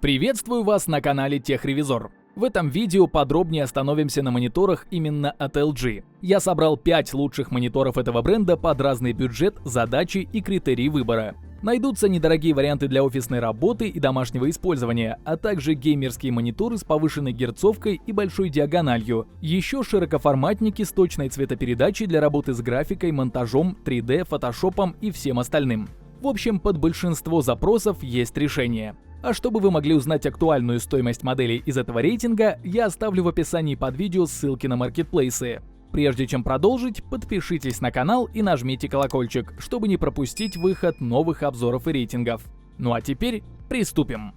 Приветствую вас на канале Техревизор. В этом видео подробнее остановимся на мониторах именно от LG. Я собрал 5 лучших мониторов этого бренда под разный бюджет, задачи и критерии выбора. Найдутся недорогие варианты для офисной работы и домашнего использования, а также геймерские мониторы с повышенной герцовкой и большой диагональю. Еще широкоформатники с точной цветопередачей для работы с графикой, монтажом, 3D, фотошопом и всем остальным. В общем, под большинство запросов есть решение. А чтобы вы могли узнать актуальную стоимость моделей из этого рейтинга, я оставлю в описании под видео ссылки на маркетплейсы. Прежде чем продолжить, подпишитесь на канал и нажмите колокольчик, чтобы не пропустить выход новых обзоров и рейтингов. Ну а теперь приступим.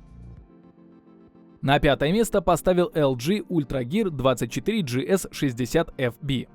На 5-е место поставил LG UltraGear 24GS60FB.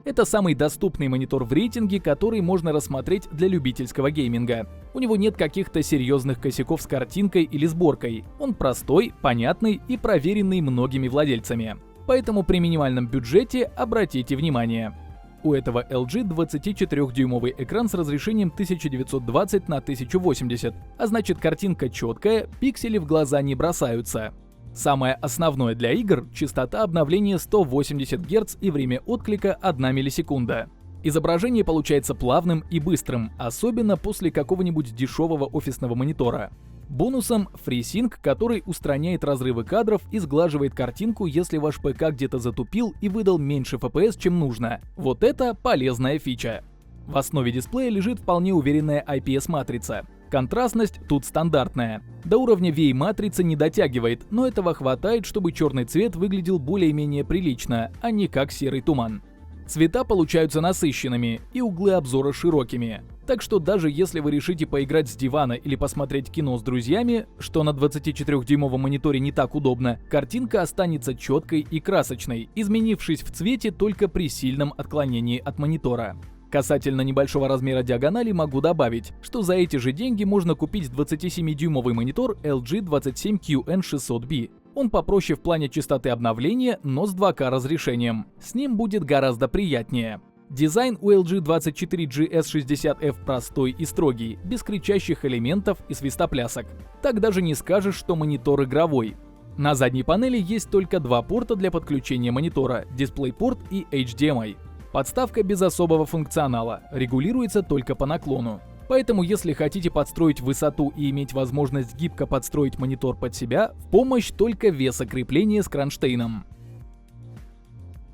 Это самый доступный монитор в рейтинге, который можно рассмотреть для любительского гейминга. У него нет каких-то серьезных косяков с картинкой или сборкой. Он простой, понятный и проверенный многими владельцами. Поэтому при минимальном бюджете обратите внимание. У этого LG 24-дюймовый экран с разрешением 1920 на 1080, а значит картинка четкая, пиксели в глаза не бросаются. Самое основное для игр – частота обновления 180 Гц и время отклика 1 миллисекунда. Изображение получается плавным и быстрым, особенно после какого-нибудь дешевого офисного монитора. Бонусом – FreeSync, который устраняет разрывы кадров и сглаживает картинку, если ваш ПК где-то затупил и выдал меньше FPS, чем нужно. Вот это полезная фича. В основе дисплея лежит вполне уверенная IPS-матрица. Контрастность тут стандартная. До уровня VA-матрицы не дотягивает, но этого хватает, чтобы черный цвет выглядел более-менее прилично, а не как серый туман. Цвета получаются насыщенными и углы обзора широкими. Так что даже если вы решите поиграть с дивана или посмотреть кино с друзьями, что на 24-дюймовом мониторе не так удобно, картинка останется четкой и красочной, изменившись в цвете только при сильном отклонении от монитора. Касательно небольшого размера диагонали могу добавить, что за эти же деньги можно купить 27-дюймовый монитор LG 27QN600B. Он попроще в плане частоты обновления, но с 2К разрешением. С ним будет гораздо приятнее. Дизайн у LG 24GS60F простой и строгий, без кричащих элементов и свистоплясок. Так даже не скажешь, что монитор игровой. На задней панели есть только 2 порта для подключения монитора – DisplayPort и HDMI. Подставка без особого функционала, регулируется только по наклону. Поэтому, если хотите подстроить высоту и иметь возможность гибко подстроить монитор под себя, в помощь только весокрепление с кронштейном.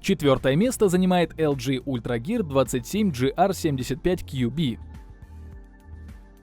4-е место занимает LG UltraGear 27GR75QB.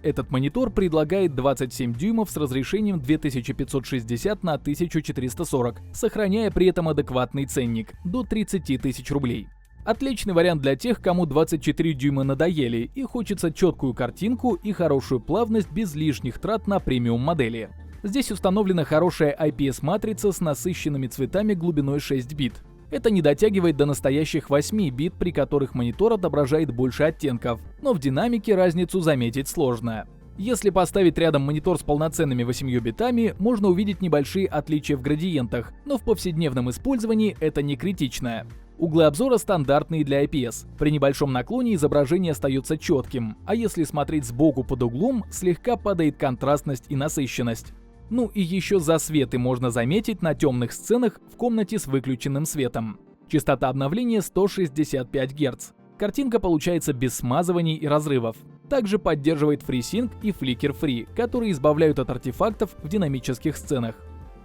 Этот монитор предлагает 27 дюймов с разрешением 2560 на 1440, сохраняя при этом адекватный ценник – до 30 тысяч рублей. Отличный вариант для тех, кому 24 дюйма надоели и хочется четкую картинку и хорошую плавность без лишних трат на премиум модели. Здесь установлена хорошая IPS-матрица с насыщенными цветами глубиной 6 бит. Это не дотягивает до настоящих 8 бит, при которых монитор отображает больше оттенков, но в динамике разницу заметить сложно. Если поставить рядом монитор с полноценными 8 битами, можно увидеть небольшие отличия в градиентах, но в повседневном использовании это не критично. Углы обзора стандартные для IPS. При небольшом наклоне изображение остается четким, а если смотреть сбоку под углом, слегка падает контрастность и насыщенность. Ну и еще засветы можно заметить на темных сценах в комнате с выключенным светом. Частота обновления 165 Гц. Картинка получается без смазываний и разрывов. Также поддерживает FreeSync и Flicker Free, которые избавляют от артефактов в динамических сценах.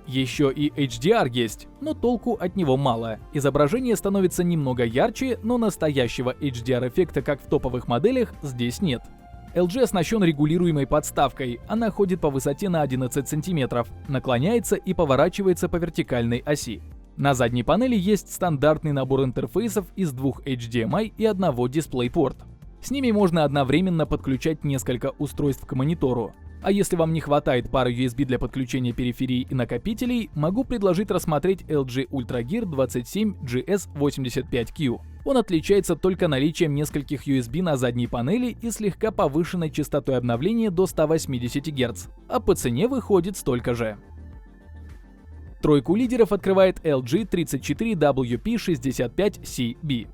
Еще и HDR есть, но толку от него мало. Изображение становится немного ярче, но настоящего HDR-эффекта, как в топовых моделях, здесь нет. LG оснащен регулируемой подставкой, она ходит по высоте на 11 см, наклоняется и поворачивается по вертикальной оси. На задней панели есть стандартный набор интерфейсов из 2 HDMI и 1 DisplayPort. С ними можно одновременно подключать несколько устройств к монитору. А если вам не хватает пары USB для подключения периферии и накопителей, могу предложить рассмотреть LG UltraGear 27GS85Q. Он отличается только наличием нескольких USB на задней панели и слегка повышенной частотой обновления до 180 Гц, а по цене выходит столько же. Тройку лидеров открывает LG 34WP65CB.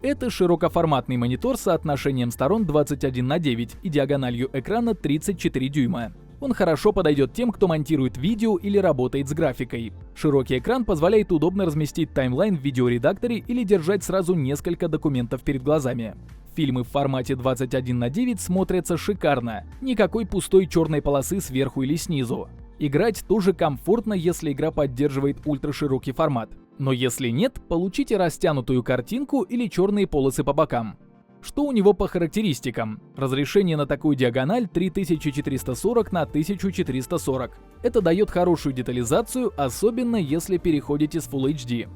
Это широкоформатный монитор с соотношением сторон 21:9 и диагональю экрана 34 дюйма. Он хорошо подойдет тем, кто монтирует видео или работает с графикой. Широкий экран позволяет удобно разместить таймлайн в видеоредакторе или держать сразу несколько документов перед глазами. Фильмы в формате 21:9 смотрятся шикарно. Никакой пустой черной полосы сверху или снизу. Играть тоже комфортно, если игра поддерживает ультраширокий формат. Но если нет, получите растянутую картинку или черные полосы по бокам. Что у него по характеристикам? Разрешение на такую диагональ 3440 на 1440. Это дает хорошую детализацию, особенно если переходите с Full HD.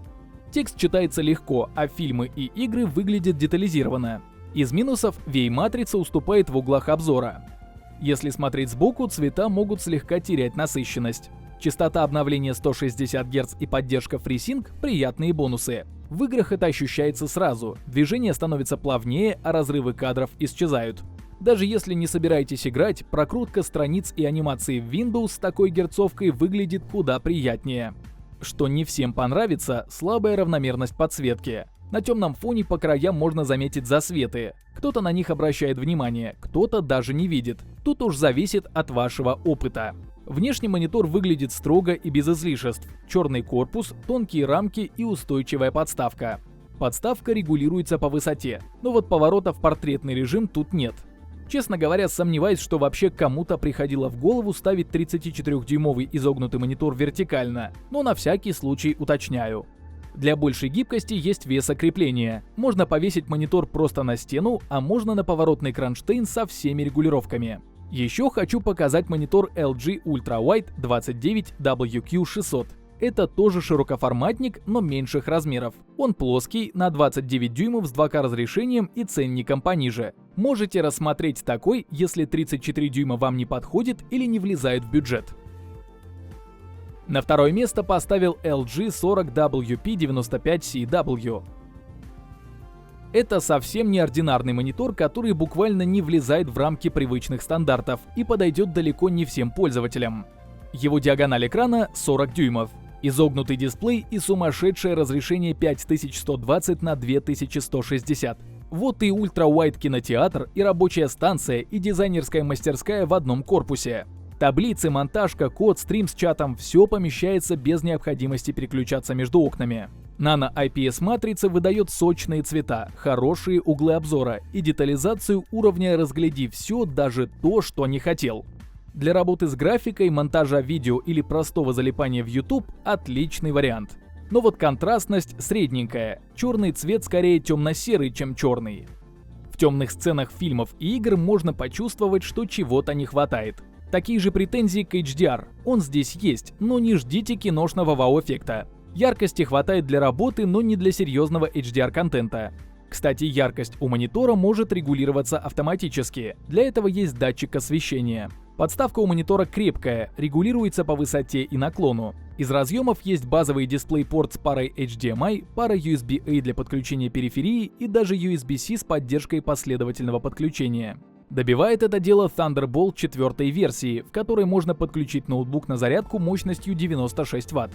Текст читается легко, а фильмы и игры выглядят детализированно. Из минусов VA-матрица уступает в углах обзора. Если смотреть сбоку, цвета могут слегка терять насыщенность. Частота обновления 160 Гц и поддержка FreeSync – приятные бонусы. В играх это ощущается сразу, движение становится плавнее, а разрывы кадров исчезают. Даже если не собираетесь играть, прокрутка страниц и анимации в Windows с такой герцовкой выглядит куда приятнее. Что не всем понравится – слабая равномерность подсветки. На темном фоне по краям можно заметить засветы. Кто-то на них обращает внимание, кто-то даже не видит. Тут уж зависит от вашего опыта. Внешний монитор выглядит строго и без излишеств. Черный корпус, тонкие рамки и устойчивая подставка. Подставка регулируется по высоте, но вот поворота в портретный режим тут нет. Честно говоря, сомневаюсь, что вообще кому-то приходило в голову ставить 34-дюймовый изогнутый монитор вертикально, но на всякий случай уточняю. Для большей гибкости есть весокрепление. Можно повесить монитор просто на стену, а можно на поворотный кронштейн со всеми регулировками. Еще хочу показать монитор LG Ultrawide 29WQ600. Это тоже широкоформатник, но меньших размеров. Он плоский, на 29 дюймов с 2К разрешением и ценником пониже. Можете рассмотреть такой, если 34 дюйма вам не подходит или не влезает в бюджет. На второе место поставил LG 40WP95CW. Это совсем неординарный монитор, который буквально не влезает в рамки привычных стандартов и подойдет далеко не всем пользователям. Его диагональ экрана 40 дюймов, изогнутый дисплей и сумасшедшее разрешение 5120 на 2160. Вот и ультра-вайд кинотеатр, и рабочая станция, и дизайнерская мастерская в одном корпусе. Таблицы, монтажка, код, стрим с чатом – все помещается без необходимости переключаться между окнами. Нано-IPS-матрица выдает сочные цвета, хорошие углы обзора и детализацию уровня «разгляди все, даже то, что не хотел». Для работы с графикой, монтажа видео или простого залипания в YouTube – отличный вариант. Но вот контрастность средненькая, черный цвет скорее темно-серый, чем черный. В темных сценах фильмов и игр можно почувствовать, что чего-то не хватает. Такие же претензии к HDR. Он здесь есть, но не ждите киношного вау-эффекта. Яркости хватает для работы, но не для серьезного HDR-контента. Кстати, яркость у монитора может регулироваться автоматически. Для этого есть датчик освещения. Подставка у монитора крепкая, регулируется по высоте и наклону. Из разъемов есть базовый DisplayPort с парой HDMI, пара USB-A для подключения периферии и даже USB-C с поддержкой последовательного подключения. Добивает это дело Thunderbolt 4 версии, в которой можно подключить ноутбук на зарядку мощностью 96 Вт.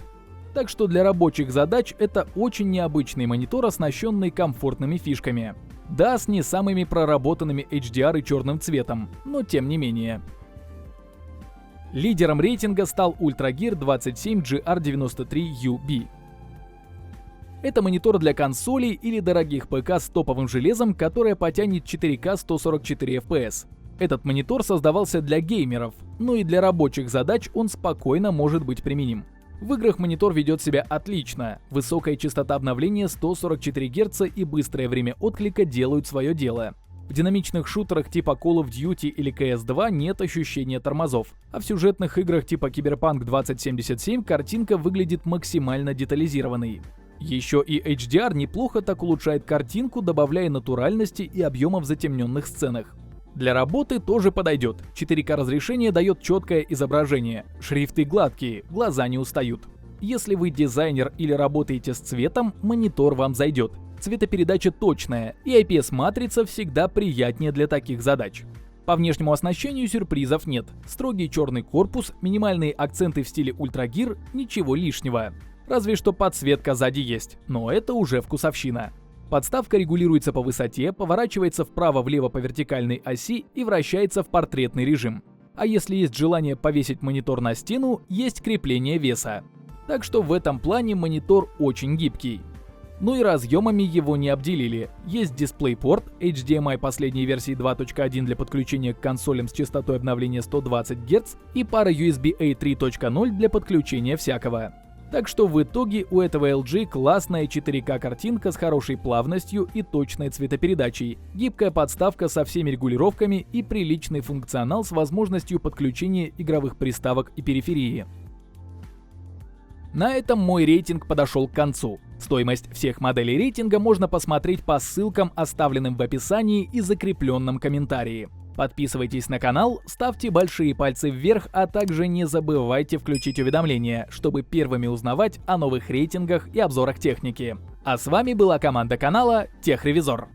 Так что для рабочих задач это очень необычный монитор, оснащенный комфортными фишками. Да, с не самыми проработанными HDR и черным цветом, но тем не менее. Лидером рейтинга стал UltraGear 27GR93UB. Это монитор для консолей или дорогих ПК с топовым железом, которое потянет 4К 144 FPS. Этот монитор создавался для геймеров, но и для рабочих задач он спокойно может быть применим. В играх монитор ведет себя отлично. Высокая частота обновления 144 Гц и быстрое время отклика делают свое дело. В динамичных шутерах типа Call of Duty или CS2 нет ощущения тормозов, а в сюжетных играх типа Cyberpunk 2077 картинка выглядит максимально детализированной. Еще и HDR неплохо так улучшает картинку, добавляя натуральности и объема в затемненных сценах. Для работы тоже подойдет. 4К разрешение дает четкое изображение, шрифты гладкие, глаза не устают. Если вы дизайнер или работаете с цветом, монитор вам зайдет. Цветопередача точная, и IPS-матрица всегда приятнее для таких задач. По внешнему оснащению сюрпризов нет. Строгий черный корпус, минимальные акценты в стиле UltraGear, ничего лишнего. Разве что подсветка сзади есть, но это уже вкусовщина. Подставка регулируется по высоте, поворачивается вправо-влево по вертикальной оси и вращается в портретный режим. А если есть желание повесить монитор на стену, есть крепление веса. Так что в этом плане монитор очень гибкий. Ну и разъемами его не обделили. Есть DisplayPort, HDMI последней версии 2.1 для подключения к консолям с частотой обновления 120 Гц и пара USB-A 3.0 для подключения всякого. Так что в итоге у этого LG классная 4К картинка с хорошей плавностью и точной цветопередачей, гибкая подставка со всеми регулировками и приличный функционал с возможностью подключения игровых приставок и периферии. На этом мой рейтинг подошел к концу. Стоимость всех моделей рейтинга можно посмотреть по ссылкам, оставленным в описании и закрепленном комментарии. Подписывайтесь на канал, ставьте большие пальцы вверх, а также не забывайте включить уведомления, чтобы первыми узнавать о новых рейтингах и обзорах техники. А с вами была команда канала Техревизор.